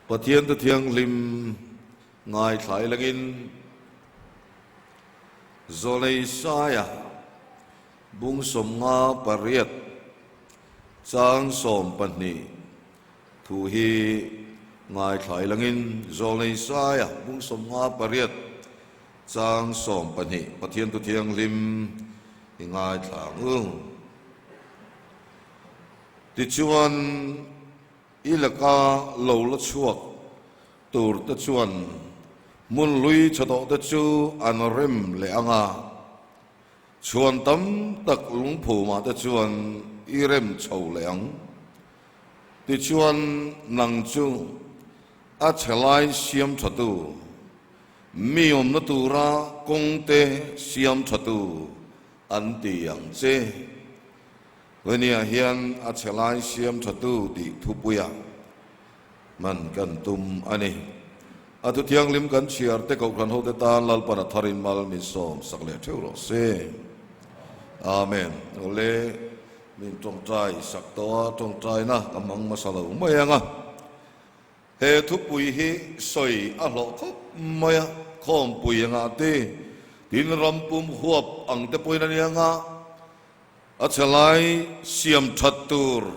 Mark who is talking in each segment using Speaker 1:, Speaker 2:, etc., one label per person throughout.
Speaker 1: ปะเทียนตะเทียงลิมง่ายไถลักินโซเลยสายบุงสมงาปริยตจางสมปนีทูฮีง่ายไถลักินโซเลยสายบุงสมงาปริยตจางสมปนีปะเทียนตะเทียงลิมง่ายทางติจวนอิลกาเหลาละชวกตูร์ตะชวนมุนลุยชะดอตะจูอันริมเลอังาชวนตั้มตักลุงผูมาตะชวนอีเร็มเฉาเลอังติจวนนังจูอาเฉลายเสียมชะตูมีอมนตูระกงเตเสียมชะตูอันตียังเจวันนี้เฮียนอาเฉลายเสียมชะตูติทุบยามันกันตุมอันนี้อาทุเทียงลิมกันเชียร์เตกกันหัวเตตาลลปนทารินมาลมิสอมสักเล่เทวโรเซอาเมนโอเลมินจงใจสักตัวจงใจนะกำมังมาสลาวไม่ยังเฮทุปุยฮิสอยอะหลอกไม่ข้อมปุยยังตีดินรำปุ่มหัวอังเตปุยนั่นยังอาเฉลายเสียมชัดตูร์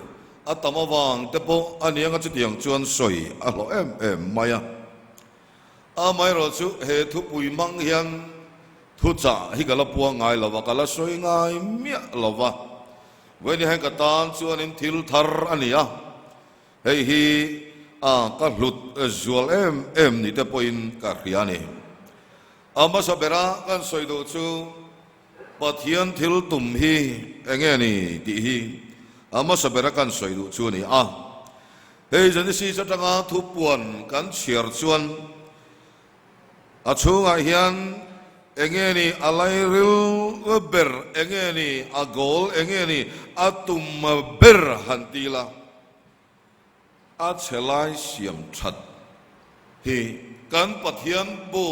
Speaker 1: อาตมาวางเตปอันนี้ยังจะเตียงชวนสอยอะหลอกไม่อาไม่รู้จุเฮทุปุยมังยังทุจ่าฮิกะละปัวง่ายละวะกะละสวยง่ายเมียละวะเวันนี้ให้กตานชวนอินทิลทาร์อันนี้เฮ้ยก็หลุดจวลนี่เตปอินกะเรียนี่อามาสเบระกันสวยดูจูปัทยันทิลตุมฮีเงี้ยนี่ดีฮีอามาสเบระกันสวยดูจูนี่เฮ้ยจันทร์สีจะตั้งทุบปวนกันเชียร์ชวนอาชูงาเฮียนเงี้ยนี่อะไรริลเบอร์เงี้ยนี่อากอลเงี้ยนี่อาตุมเบอร์ฮันตีละอาเชลัยเสียมชัดฮีกันปัทยันบู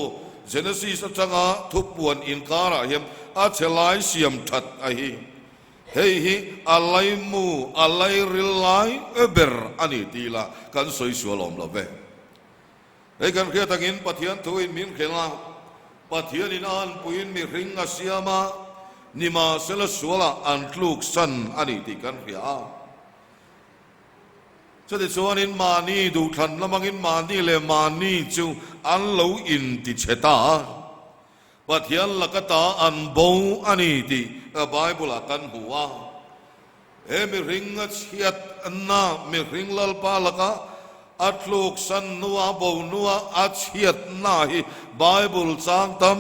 Speaker 1: เจเนซิสจังอาทุบปวนอินการะเฮียมอาเชลัยเสียมชัดไอฮีเฮ้ยอะไรมูอะไรริลไลเบอร์อันนี้ตีละกันสวยสวยลมละเว้เฮ้ยกันเขียนตั้งอินปัทยันทุยมินเขลาปัทยันอินอันปุยนมีริงอาเซียมานิมาเซลสวละอันลูกสันอันนี้ตีกันเขียนจะได้ชวนอินมานีดูทันแล้วมังอินมานีเลมานีจูอันเหลาอินติเชตาปัทยันละกตาอันบูอันนี้ตีไบเบิลกันหัวมีริงอาเชียดอันน่ามีริงลลปาละกะอัตลูกสันนัวบูนัวอาเชียดน่าฮีไบเบิลจางตั้ม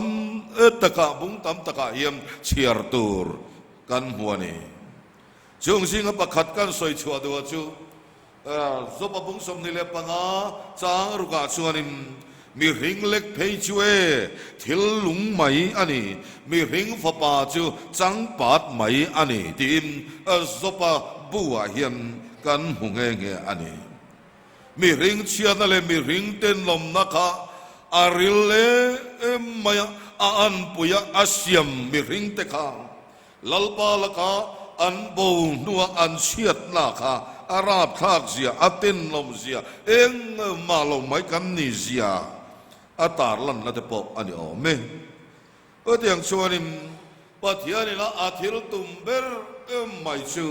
Speaker 1: ตะกะบุงตั้มตะกะเฮียมเชียร์ตูร์กันหัวนี่จงสิงห์ประคัดกันสวยชัวดูจูซบบุงสมนิเลปังอาจางรุกาชวนิมมีริงเล็กเพยจเวทิลลุงไหมอันนี้มีริงฟ้าป่าจูจังปาดไหมอันนี้ทีมซบบัวเฮียนกันหงเงอันนี้มีริงเชียนั่นเลยมีริงเต้นลมนักอาริลเลมายอันปุยอาเซียมมีริงเตคาลลปาลกาอันบูนัวอันเชียดนักอาราบทักเสียอาเต้นลมเสียมาลมไม่กันนี่เสียอาตาลันละเตปออันนี้อ๋อเมเตียงชวนิมปัทยานี่ละอาทิลตุมเบอร์ไม่ชู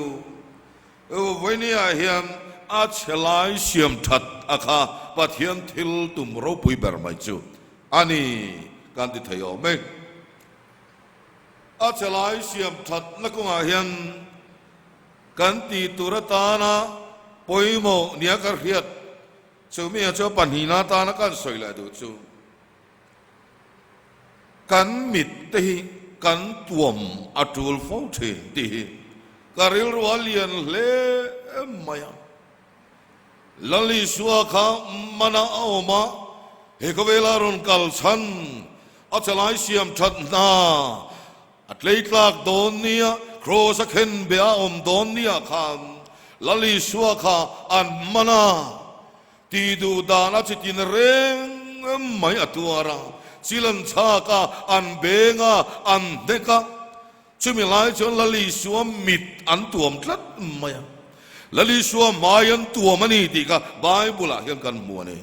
Speaker 1: วันนี้เฮียนอาเชลัยเสียมทัดอาคาปัทยันทิลตุมรูปุยเบอร์ไม่ชูอันนี้การติดเที่ยวเมอาเชลัยเสียมทัดนักงานเฮียนกันตีตุรตานะปอยโมเนียกระเฮียดชูมีอาเจ้าปัญหาตานะกันสวยเลยดูชูกันมิดตีกันตัวมอัตุลฟาวเทนตีการิลวาเลียนเล่มายาลลิสวาข้ามันเอามาเฮกเวลารุนกัลชันอัจฉริยะเสียมชัดนาอัตเลกลากโดนเนียโครสเคนเบียอมโดนเนียข้ามลลิสวาข้าอันมันตีดูดานาจิตินเรงไม่อัตัวระจิลันชาข้าอันเบงอันเดกะช่วยมีหลายจนลลิสวามิดอันตัวมทัดไม่ลลิสวามายันตัวมันนี่ตีกะไบเบิลเห็นกันมัวเนี่ย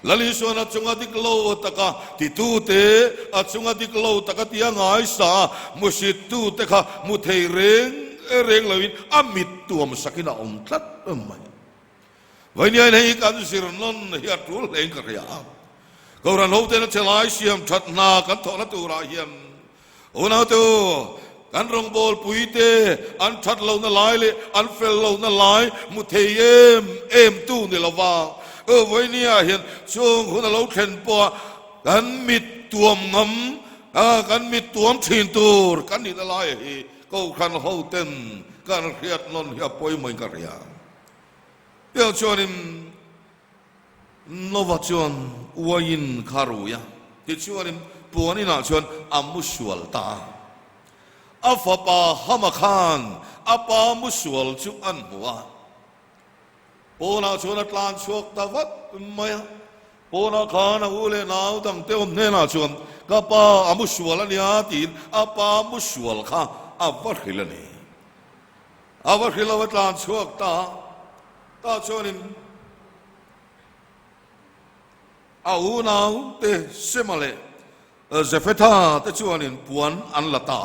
Speaker 1: lali so na chunga diklo taka ti tu te a chunga diklo taka tia ngai sa musit tu te kha mu thei reng lawin amit tuam sakina om tlat mai vai ni nei kan sir non hi atul leng ka ria kauran ho te na chelai siam that na kan tho na tu ra hiam ona tu kan rong bol pui te an that lo na lai le an fel lo na lai mu thei em tu ni lawa với nia hiện chung hôn lâu khen po gắn mít tuom ngắm gắn mít tuom thiên tur gắn đi lại câu khăn hậu tên gắn khiết non hiệp bôi mình cả ria bây giờ nên nó vào chọn uain karuya thì chọn buồn đi nào chọn amusual ta afapa hamakan apa musual chu an hua Pona chuna tlan chuak tavat maya Pona khana ule nau tang te nena chun kapa amusual ni atin apa musual kha avar khilani avar khilawat tlan chuak ta chunin au nau te semale zefeta te chuanin puan an lata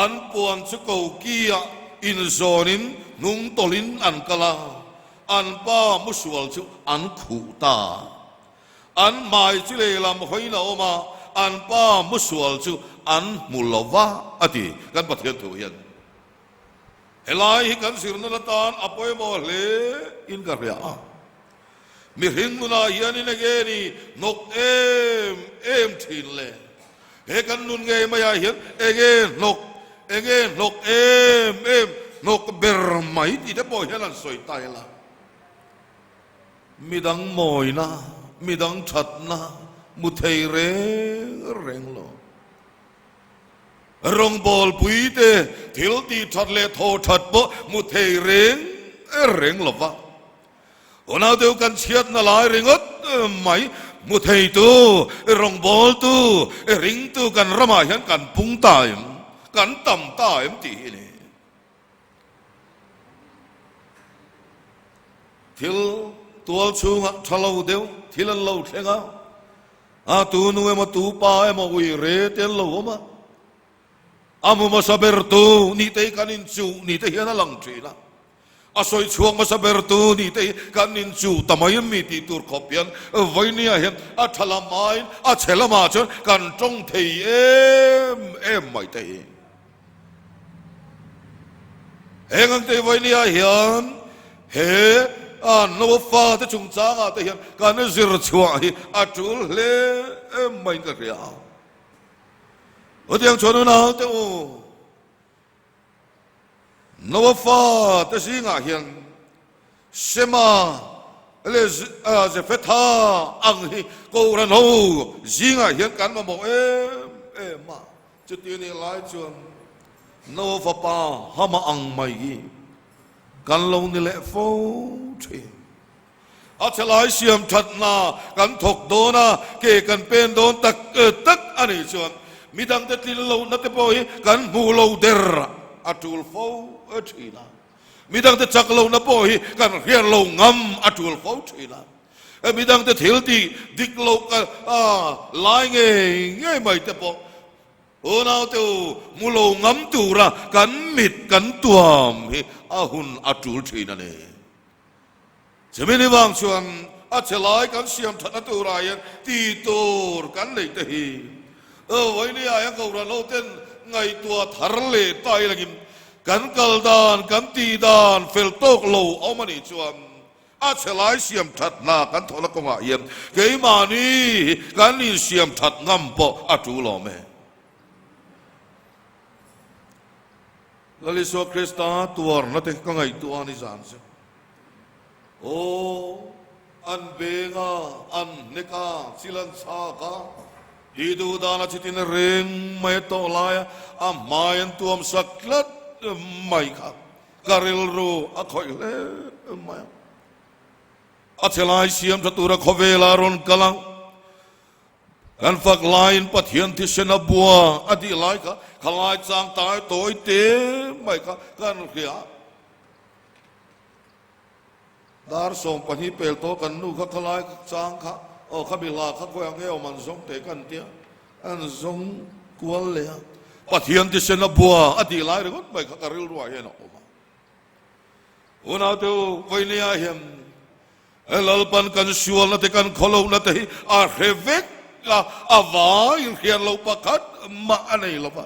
Speaker 1: an puan chu ko kia in zonin nung tolin an kala an pa musual chu an khu ta an mai chu le lam hoina oma an pa musual chu an mulova ati kan pathian thu hian helai kan sirna tan apoi mo le in ka ria mi hinguna hian in ageni nok em thin le he kan nun nge maya hian ege nok em nok ber mai ti de boy hian an soi tai la midang moi na midang chat na mu thei reng lo rong bol pui te thil ti that le tho that bo mu thei reng lo wa ona deu kan chiat na lai ringot mai mu thei tu rong bol tu ring tu kan rama hian kan pung tai kan tam tai ti ni thil tual chunga thalo deu thilan lo thenga tu nu ema tu pa ema ui re ten lo ma amu ma saber tu ni te kanin chu ni te hian lang thina asoi chuang ma saber tu ni te kanin chu tamai mi ti tur khopian voi nia hian a thala mai a chelama chon kan tong thei em mai te hengang te voi nia hian he no fa te chung changa te hian kan zir chua hi atul le mai ka ria odiang chonu na te o no fa te singa hian sema le ze feta ang hi ko ran ho zinga hian kan ma mo ma chu ti ni lai chuan no fa pa hama ang mai gi kan lo ni le fo thi a chalai siam that na kan thok do na ke kan pen don tak ani chuan midang te tlil lo na te poi kan mu lo der atul fo thina midang te chak lo na poi kan hian lo ngam atul fo thina midang te thil ti dik lo ka lai nge mai te po ona te mulo ngam tu ra kan mit kan tuam hi ahun atul thina ne chemini wang chuan a chelai kan siam thana tu ra yan ti tur kan le te hi voi ni aya ko ra lo ten ngai tua thar le tai lagim kan kal dan kan ti dan fel tok lo omani chuan a chelai siam that na kan thola ko ma yem ke ma ni kan ni siam that ngam po atu lo me lali so krista tuar na te ka ngai tu ani jan se o an benga an neka silan sa ka hidu dana chitin reng mai to laya a mayan tuam saklat mai ka karil ro a khoi le mai a chelai siam chatura khovela ron kalang kan fak lain pathian thi sena bua adi lai ka khalai chang tai toi te mai ka kan khia ดาร์ส่งปนิเปลโตกันนู่ข้าคลายจางข้าข้าบิลาข้าก็ยังเอวมันส่งเตกันเตียอันส่งกวนเลยปัทยันที่เสนาบัวอดีไลร์ก็ไม่ข้าการิลรัวเห็นออกมาอุณาเตวไว้เนี่ยเห็นลลปันกันชวนนั่นกันขลุ่มนั่นที่อาเฮเวกอาวายเขียนเราประคัดมาอันนี้ละปะ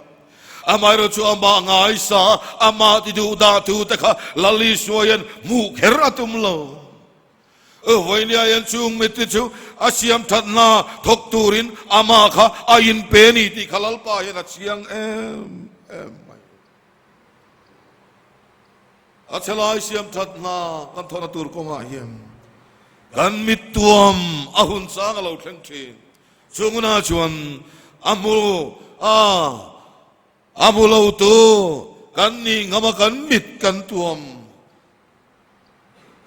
Speaker 1: อามาเราชัวมาง่ายสาอามาที่ดูดาตูแต่ข้าลลิสวยนมุขเฮรัตุมโลวันนี้ยันจุงมิตรจูอาเซียมทัดนาทกตูรินอามาข้าอายินเปนีที่ขลัลปายันเสียงอาเชลายเซียมทัดนากันทอนตูร์ก็มาเฮียมกันมิตรตัวมอาหุนสางเราเข่งทีช่วงนั้นชวนอามูเราตัวกันนี่งามากันมิดกันตัวม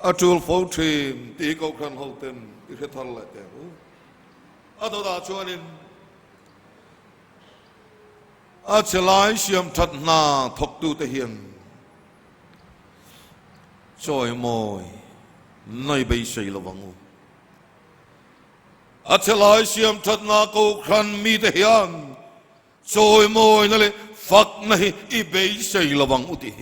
Speaker 1: อาจูลโฟทีมตีเขาครันเขาเต็มที่เขาทำอะไรแต่อาตัวตาชวนินอาเชลัยเสียมทัดนาทกตูเตียงช่วยมอยในใบเสยระวังอาเชลัยเสียมทัดนาเขาครันมีเตียงช่วยมอยนั่นเลยฟักในอีเบยเสยระวังอุติ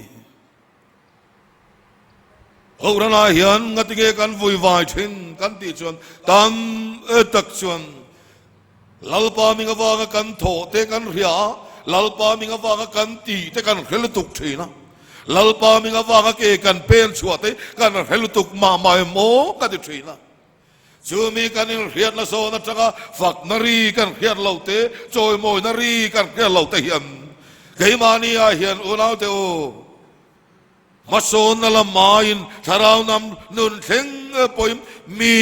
Speaker 1: เขาเรื่องอะไรยันงัดเกกันวุ่นวายทิ้งกันตีชวนตามตักชวนลัลปามิงว่ากันโถเตกันเรียลัลปามิงว่ากันตีเตกันเฮลตุกทีนะลัลปามิงว่าเกกันเป็นชัวเตกันเฮลตุกมาไม่โมกันทีนะชูมีกันเรียนละโซนัชกะฝักนรีกันเรียนเหล่าเตโจยโมยนรีกันเรียนเหล่าเตยันเกมานีอาเฮียนอุณาเตโอมาโซนนั่นละมาอินชาราวนำนุนเข่งปอยมี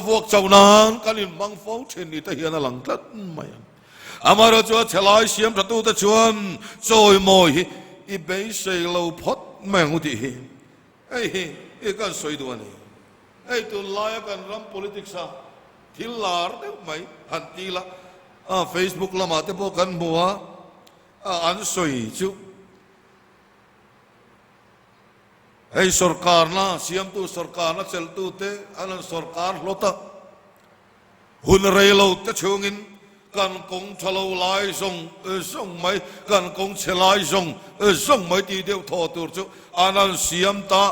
Speaker 1: พวกเจ้านางกันอินบังฟ้องเช่นนี้แต่เฮียนหลังตัดไม่อามาเราจะเฉลายเสียมประตูตะชวนโจยโมยอีเบย์เซลล์พดแมงอุติไอ้กันสวยตัวนี้ไอ้ตัวลายกันรำ politics ทิลลาร์เดี๋ยวไม่หันทีละFacebook ละมาเตพวกกันบัวอันสวยจุไอ้สุรการนะเสียมตัวสุรการนะเซลตัวเตอันนั้นสุรการโลตะหุ่นเรือเราจะชงินกันกงทะเลลายส่งไม่กันกงเชลายส่งไม่ทีเดียวทอตัวจุอันนั้นเสียมตา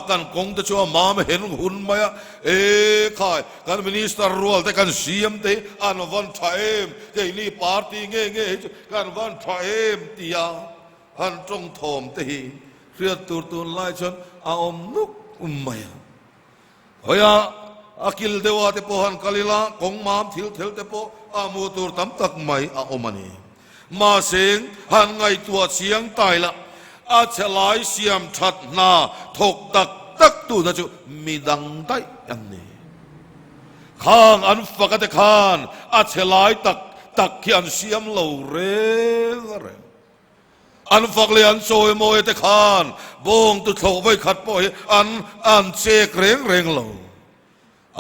Speaker 1: กันกงจะชัวมาไม่เห็นหุ่นไหมข่ายกันมินิสเตอร์รัวแต่กันเสียมเตอันวันไทม์เกี่ยนี่ปาร์ตี้เงี้ยกันวันไทม์ตียาอันจงทอมเตเรียกตัวไล่ชนอาอมนุกไม่เฮียอากิลเดวะเตโพหันกาลิลากงมามทิลเทลเตโพอามูตัวตั้มตักไม่อาอมันนี่มาเสียงหันไงตัวเสียงตายละอาเฉลายเสียมชัดนาถกตักตัวนะจูมีดังได้อันนี้ข้างอันฝักแต่ข้างอาเฉลายตักที่อันเสียมเหล่าเร่อันฝักเลยอันโซยโมยแต่ข้างบงตุโถไว้ขัดปอยอันเสกเร่งเหล่า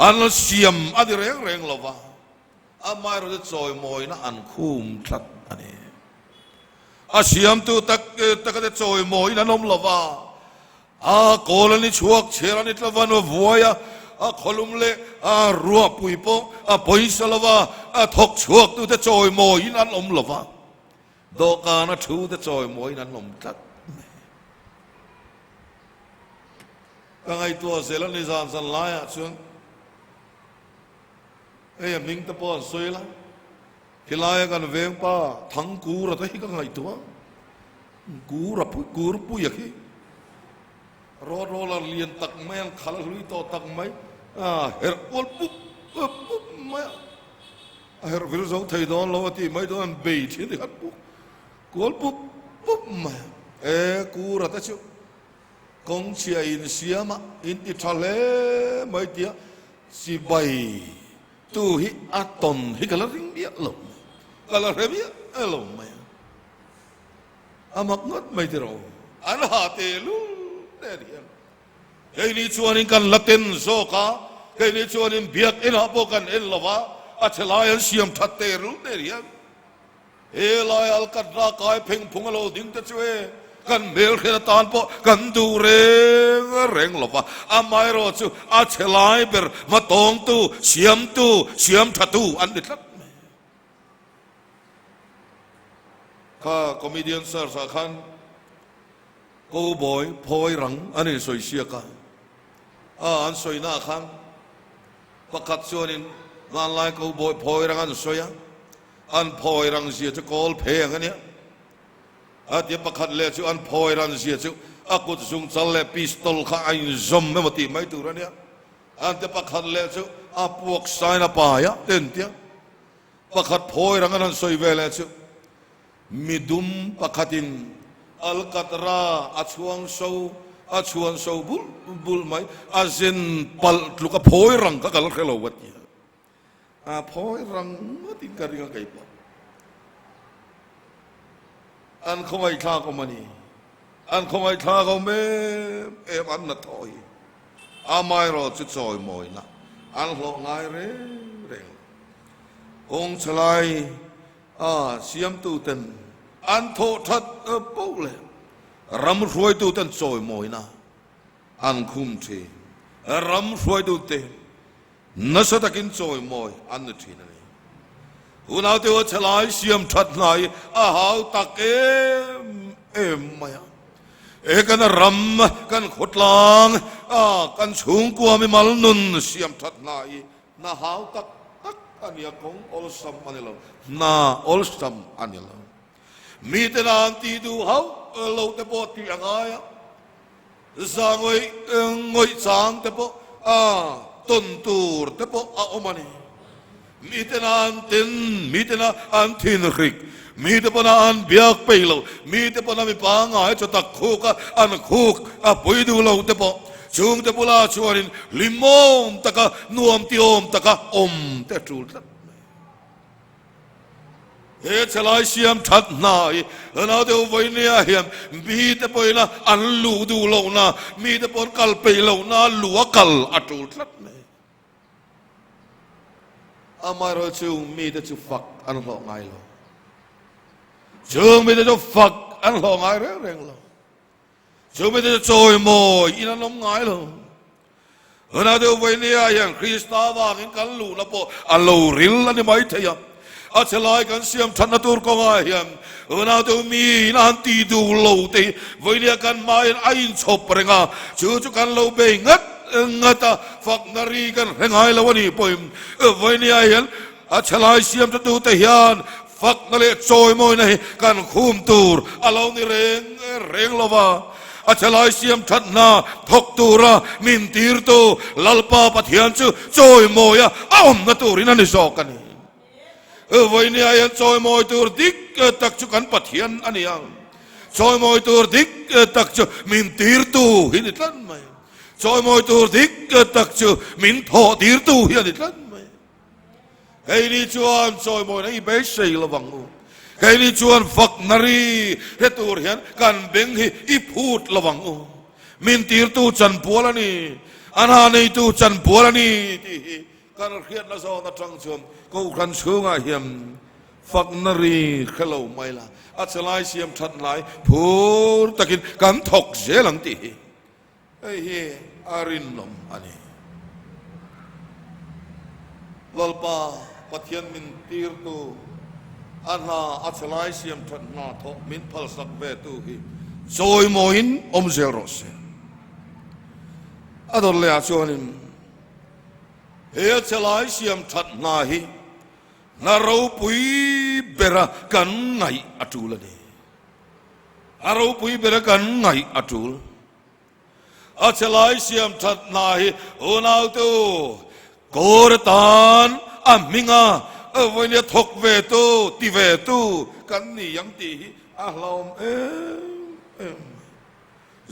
Speaker 1: อันเสียมอันเร่งเหล่าวะอาไม่รู้จะโซยโมยนะอันคุ้มชัดอันนี้เสียมตัวตักจะโซยโมยนะนมเหล่าวะโกลนี่ชัวเชื่อนี่ละวันวัวยขลุ่มเละรัวปุยโปปุยสละวะทกชัวตัวจะโซยโมยนั้นอมเหล่าวะดอกานะชูจะจอยมวยนั้นลมจัดก็ไงตัวเสร็จนิสานสันลายช่วงมิงตะปอนสวยละที่ลายกันเวงป้าทั้งกูระที่ก็ไงตัวกูระปุยอย่างนี้รอละเลียนตักแม่งขลังลุยต่อตักไม่เฮร์วอลปุ๊บไม่เฮร์วิลส์เอาไทยดอนเราที่ไม่โดนเบย์ที่นี่ครับปุ๊บกูปุ๊บมากูรัตชูกงเชียอินเซียมาอินอิตาลีไม่เดียสิบายtu hi aton hi kalaring dia lom kalarebia lom maya amak ngot mai tiro an hatelu derian ini chuanin kan laten zoka ini chuanin biak in apokan in lova achalayan siam thatteru derian elai al kadra kai pheng phungalo ding ta chue กันเบลเขตตานปอกันดูเร่งหลบว่าไม่รอจูเชลายเบอร์มาตองตู้เสียมทัตูอันเด็ดลัดข้าคอมเมดี้เซอร์สักขันกูบอยพอยรังอันนี้สวยเชียกันอันสวยหน้าขันประคัตส่วนนี้งานไล่กูบอยพอยรังอันสวยอันพอยรังเสียจะกอลเพลงอันเนี้ยเดี๋ยวประคัตเลี้ยจูอันพอยรังเสียจูกูจะส่งจัลเล่พิสตอลข้าไอ้ซอมไม่มาตีไม่ตัวนั้นเนี่ยอันเดี๋ยวประคัตเลี้ยจูพวกสายน้ำป่ายเต็นเตี้ยประคัตพอยรังอันสวยเวลจูมิดุมประคัตินอัลกัตราชวนโซบุลไม่เซนปัลลูกพอยรังก็กำลังเข้าวัดเนี่ยพอยรังมาติดกันยังไงปะอันเขาไม่ท่าเขามานี่อันเขาไม่ท่าเขาไม่อันนัดถอยไม่รอจุดซอยมอยนะอันหลอกง่ายเร่งองค์ชลายเสียมตูเต็นอันโททัดปุ๊บเลยรำรวยตูเต็นซอยมอยนะอันคุ้มทีรำรวยตูเต็นนัสตะกินซอยมอยอันนั้นทีนั่นอุณาเทวชลายเสียมทัดนายหาวตักไม่กันรำกันขดลางกันสูงกว่าไม่มาลนุนเสียมทัดนายน่าหาวตักอันนี้ของอลซัมอันนี้เราน่าอลซัมอันนี้เรามีแต่นานที่ดูหาวเราแต่พอที่ยังไงสางงอยสางแต่พอต้นตูร์แต่พอเอามานี่มีแต่นานตินมีแต่นานทินริกมีแต่ปนานเบียกไปเรามีแต่ปนานมีปางายจะตักคุกอันคุกปุยดูเราแต่พอช่วงแต่ปุลาชวรินลิมอนตะกะนวมติอมตะกะแต่จูดชลายเสียมทัดนายนาเดียวไว้เนี่ยเห็นมีแต่ปนะอันลูดูเรานะมีแต่ปนกัลไปเรานะลัวกัลจูดไม่รู้จูมีแต่จูฟักอันหลอกง่ายเราจูมีแต่จูฟักอันหลอกง่ายเร่งเราจูมีแต่จูโจยโมยอินันล้มง่ายเรานาเดียวไว้เนี่ยอย่างคริสต์ว่ากินกันลูนะปออันลูริลนั่นไม่เทียมชลายกันเสียมทันนัตุรก็ง่ายอย่างนาเดียวมีนันตีดูลูตีไว้เนี่ยกันมาไอ้ชอบเรงจูกันลูเบงัดngata fak nari kan hengai lawani poim voini ayan achalai siam tu te hian fak nale choi moi nei kan khum tur alo ni reng lova achalai siam thatna thok tura min tir tu lalpa pathian chu choi moya na turin ani sokan voini ayan choi moi tur dik tak chu kan pathian ani ang choi moi tur dik tak chu min tir tu hin tlan mai choi moi tur dik tak chu min tho tir tu hian ni tlan mai cái đi chuan choi moi nei be sei lawang cái đi chuan fak nari he tur hian kan beng hi I phut lawang min tir tu chan pualani ana nei tu chan pualani ti kan khiat na zo na tang chum ko kan chunga hiam fak nari khelo mai la achalai siam that lai phur takin kan thok zelang ti hi arin nom ani lalpa pathian min tir tu anha achalai siam that na tho min phal sak ve tu hi choi moin zel ros ador le achonin he achalai siam that na hi na ro pui bera kan ngai atulani aro pui bera kan ngai atul achalai siam that nai onau tu kortan aminga voine thok ve tu ti ve tu kan ni yang ti ahlom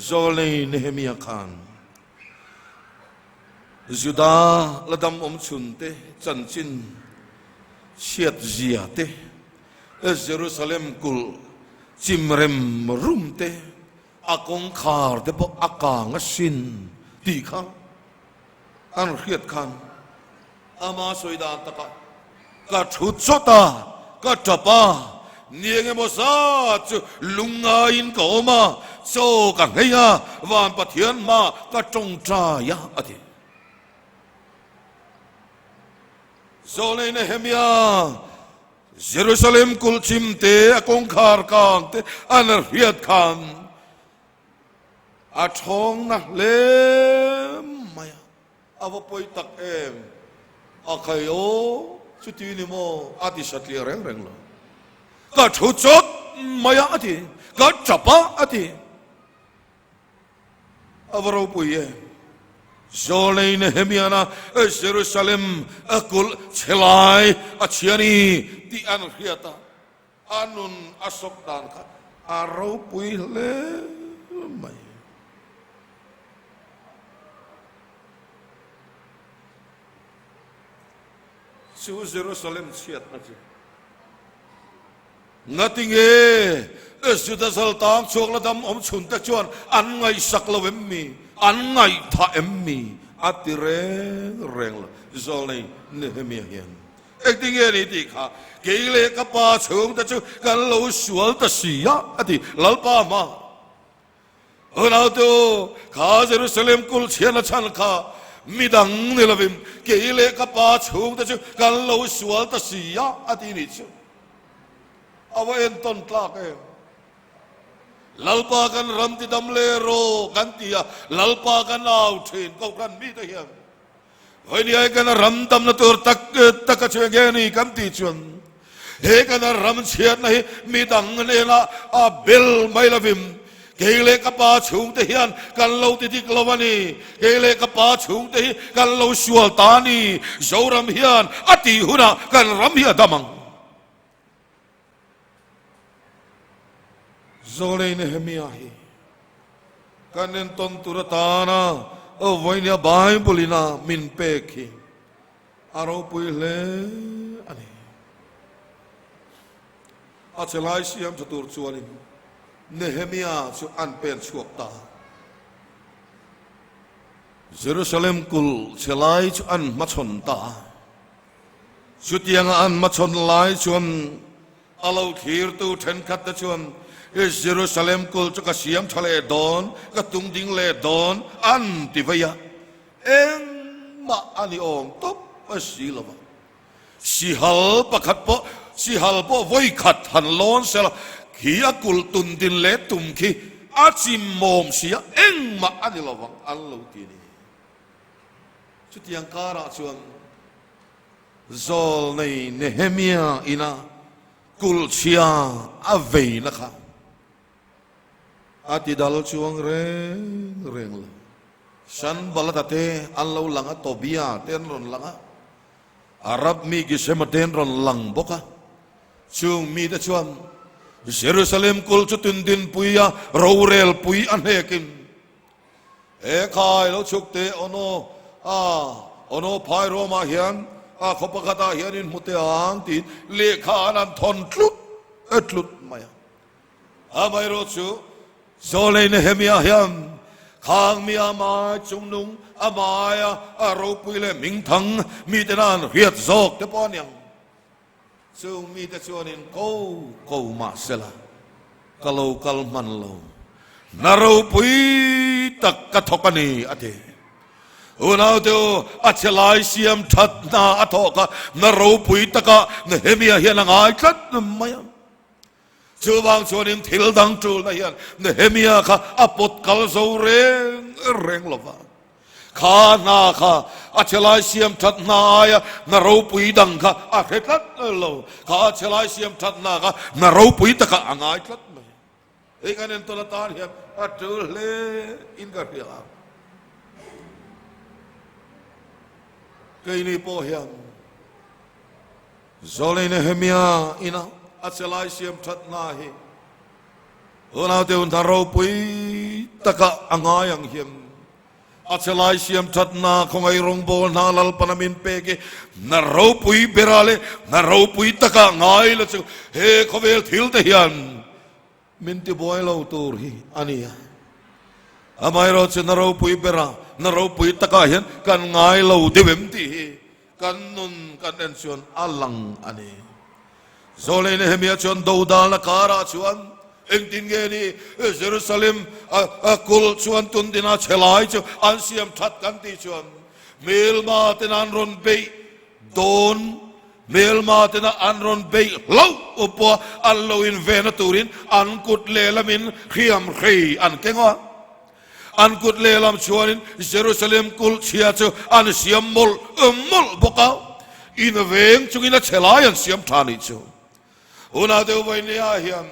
Speaker 1: zole nehemia khan juda ladam chunte chanchin chiat zia te Jerusalem kul chimrem rumte akong khar te po akang sin ti kha an khiat khan ama soida taka ka thut chota ka tapa niang mo sa chu lunga in ko ma so ka ngeya van pathian ma ka trong tra ya ati so le Nehemia Jerusalem kul chim te akong khar kang te an riat khan a thong na le maya ava poi tak em a khayo chu ti ni mo ati satli reng reng lo ka thu chot maya ati ka chapa ati avaro puye Zolei Nehemia na Jerusalem akul chelai achiani ti an riata anun asok dan ka aro pui le mai su Jerusalem siat na chi ngating sudah saltam chok la dam om chun ta chuan an ngai sak lo mi an ngai tha emmi ati reng la Zolei Nehemia hian ekting ni ti kha keile ka pa chung ta chu kan lo sual ta sia ati lalpa ma onau to kha Jerusalem kul chian chan kha midang ni lovim keile ka pa chung ta chu kan lo sual ta sia ati ni chu awa en ton tlak lalpa kan ram ti dam le ro kan tia lalpa kan au thin ko kan mi ta hiam hoi ni ai kan ram dam na tur tak tak che ge ni kan ti chuan he kan ram chiat na hi mi dang ne la a bel mai lavim keile ka pa chung te hian kan lo ti dik lawani keile ka pa chung te hi kan lo sual ta ni zoram hian ati huna kan ram hi damang Zolei Nehemia hi kanen ton turatana o voinia Bible ina min peki aro pui le ani achelai siam chatur chuanin Nehemia chu an pen chuak ta Jerusalem kul chelai chu an machon ta chutiang an machon lai chuan alo thir tu then khat ta chuan Jerusalem kul chu ka siam thale don ka tung ding le don an ti vaya eng ma ani ong top asilava si hal pakhat po voi khat han lon sel khia kul tun din le tum khi a chim mom sia eng ma ani lawang an lo ti ni chu tiang kara chuan zol nei Nehemia ina kul chia a vei na kha ati dal chuang reng la san balatate an lo langa Tobia ten ron langa Arab mi gi sema ten ron lang boka chung mi da chuan Jerusalem kul chu tun din puya rorel pui an hekin e khai lo chuk te ono phai roma hian a khopakata hian in mute ang ti lekha nan thon tlut maya amai ro chu Zolei Nehemia hiam khang mi ama chung nung amaya aro pui le ming thang mi te nan riat zok te pon yang chung mi te chuan in ko ma sela kalo kal man lo naro pui tak ka thokani ate unau to achelai siam that na athoka naro pui taka Nehemia hian angai khat maya chuwang chuanin thil dang tul na hian Nehemia kha apot kal zo reng lova kha na kha achelai siam that na ya na ro pui dang kha a khat lo kha achelai siam that na kha na ro pui ta kha angai khat me e kanen to la tar hian a tul le in ka ria kai ni po hian Zolei Nehemia ina achelai siam that na hi unau te un tharo pui taka angai ang hiam achelai siam that na khongai rong bol na lal panamin peke na ro pui berale na ro pui taka ngai la chu he khovel thil te hian min ti boy lo tur hi ania amai ro chu na ro pui bera na ro pui taka hian kan ngai lo devem ti hi kan nun kan en chuan alang ani โซเลนเฮเมียชวนดูดาลการาชวนเองตินเกนี่เยรูซาเล็มกุลชวนตุนตินาเชลัยชวนอันเสียมทัดกันที่ชวนเมลมาตินันรอนเบยโดนเมลมาตินันอันรอนเบยเล่าอุปอัลโลอินเวนตูรินอันกุดเลลามินเขียมขีอันเก่งวะอันกุดเลลามชวนินเยรูซาเล็มกุลเชียชอันเสียมมุลบกเอาอินเวงจุกินเชลัยอันเสียมทานิชวอุณาเดวไวเนียเฮียน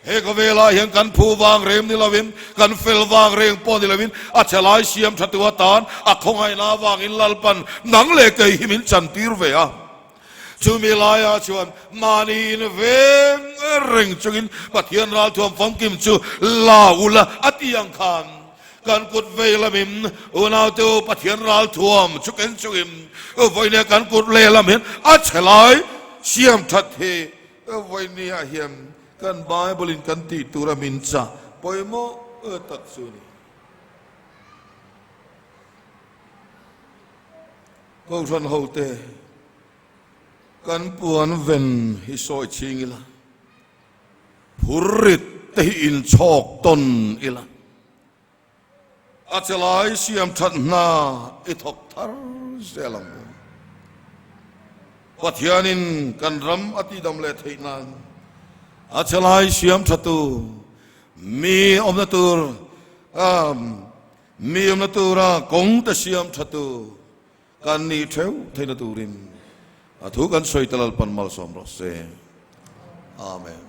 Speaker 1: เฮกเวลาเฮียนกันผู้วางเรียมนิลาวินกันเฟลวางเรียงปอนนิลาวินอัจฉริยเสียมทัตวตานอัคงไงนาวางอินลัลปันหนังเล็กหิมินจันทีร์เวียจูมิลายาชวนมานีนเวงเริงจุกินปัทยันราลทวมฟังกิมจูลาอุละอัติยังคานกันกุดเวลามิมอุณาเดวปัทยันราลทวมจุกินจุกิมไว้เนี่ยกันกุดเลลามินอัจฉริยเสียมทัตเฮไว้เนี่ยเฮียมกันบายบลินกันตีตุระมินจ่าปอยโมตัดสุนีพวกท่านเขาเตกันปวนเวนฮิโซชิงอิละผู้ริตเตอินชอกตนอิละอาจลายเสียมทัดนาอิทอกทาร์เซลัมวัดยานินกันรำอติดำเลทินันอาจลายเสียมทัตุมีอมนตูร์มีอมนตูระกงตเสียมทัตุกันนี้เทวเทนตูริมทุกันสวยตลอดปันมัลสมรสเซอาเมน